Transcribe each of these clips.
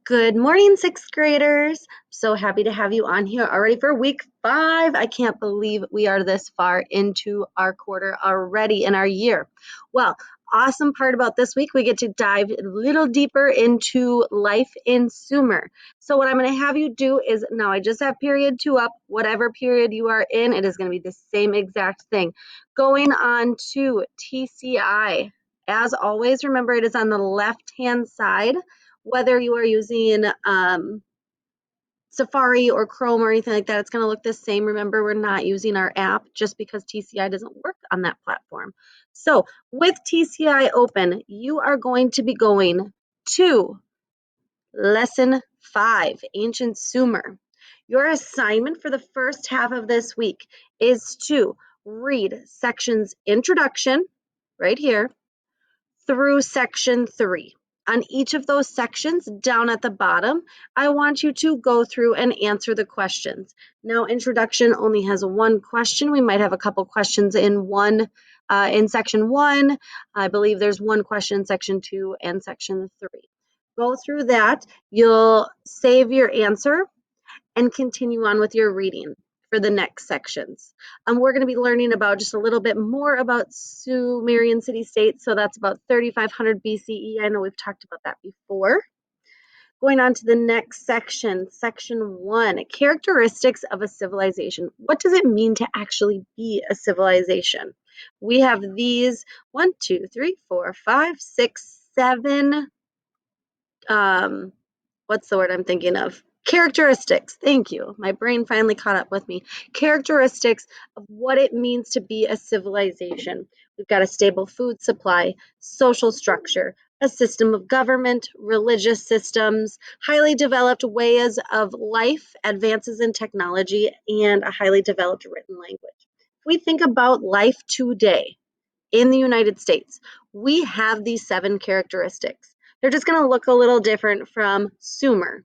Good morning, sixth graders. So happy to have you on here already for week 5. I can't believe we are this far into our quarter already in our year. Well, awesome part about this week, we get to dive a little deeper into life in Sumer. So what I'm going to have you do is, now I just have period 2 up, whatever period you are in, it is going to be the same exact thing. Going on to TCI. As always, remember it is on the left-hand side. Whether you are using Safari or Chrome or anything like that, it's going to look the same. Remember, we're not using our app just because TCI doesn't work on that platform. So with TCI open, you are going to be going to Lesson 5, Ancient Sumer. Your assignment for the first half of this week is to read sections Introduction, right here, through section 3. On each of those sections down at the bottom, I want you to go through and answer the questions. Now, introduction only has one question. We might have a couple questions in section 1. I believe there's one question in section 2 and section 3. Go through that. You'll save your answer and continue on with your reading for the next sections. We're going to be learning about just a little bit more about Sumerian city-states. So that's about 3500 BCE. I know we've talked about that before. Going on to the next section, section 1, characteristics of a civilization. What does it mean to actually be a civilization? We have these 1, 2, 3, 4, 5, 6, 7, what's the word I'm thinking of? Characteristics. Thank you. My brain finally caught up with me. Characteristics of what it means to be a civilization. We've got a stable food supply, social structure, a system of government, religious systems, highly developed ways of life, advances in technology, and a highly developed written language. If we think about life today in the United States, we have these 7 characteristics. They're just going to look a little different from Sumer.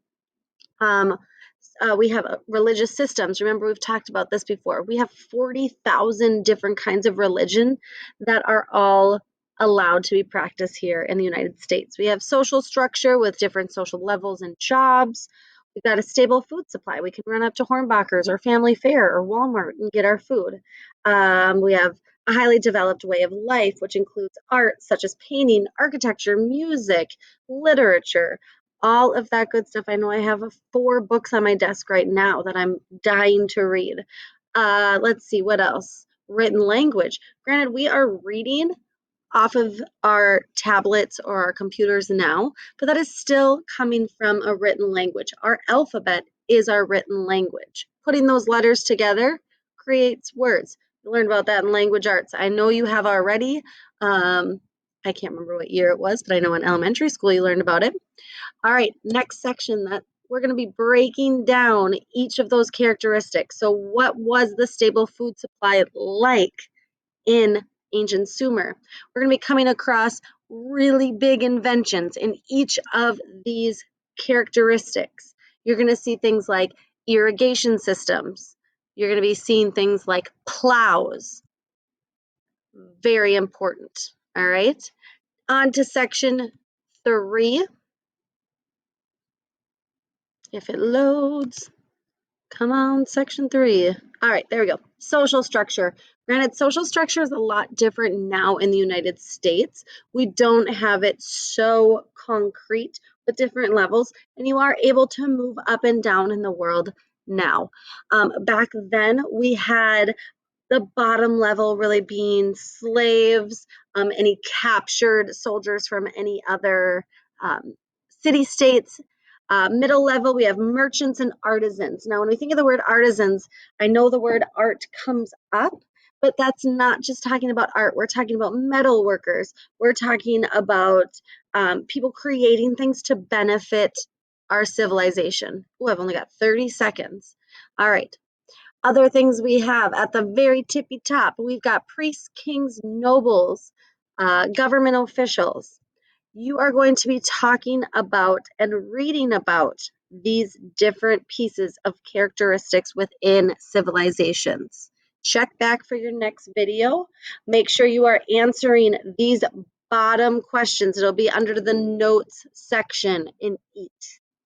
We have religious systems. Remember, we've talked about this before. We have 40,000 different kinds of religion that are all allowed to be practiced here in the United States. We have social structure with different social levels and jobs. We've got a stable food supply. We can run up to Hornbacher's or Family Fare or Walmart and get our food. We have a highly developed way of life, which includes art such as painting, architecture, music, literature, all of that good stuff. I know I have 4 books on my desk right now that I'm dying to read. Let's see, what else? Written language. Granted, we are reading off of our tablets or our computers now, but that is still coming from a written language. Our alphabet is our written language. Putting those letters together creates words. You learned about that in language arts. I know you have already. I can't remember what year it was, but I know in elementary school you learned about it. All right, next section that we're going to be breaking down each of those characteristics. So what was the stable food supply like in ancient Sumer? We're going to be coming across really big inventions in each of these characteristics. You're going to see things like irrigation systems. You're going to be seeing things like plows. Very important. All right. On to section 3. If it loads. Come on, section 3. All right, there we go. Social structure. Granted, social structure is a lot different now in the United States. We don't have it so concrete with different levels, and you are able to move up and down in the world now. Back then, we had the bottom level really being slaves, any captured soldiers from any other city-states. Middle level, we have merchants and artisans. Now, when we think of the word artisans, I know the word art comes up, but that's not just talking about art. We're talking about metal workers. We're talking about people creating things to benefit our civilization. Oh, I've only got 30 seconds. All right. Other things we have at the very tippy top, we've got priests, kings, nobles, government officials. You are going to be talking about and reading about these different pieces of characteristics within civilizations. Check back for your next video. Make sure you are answering these bottom questions. It'll be under the notes section in each.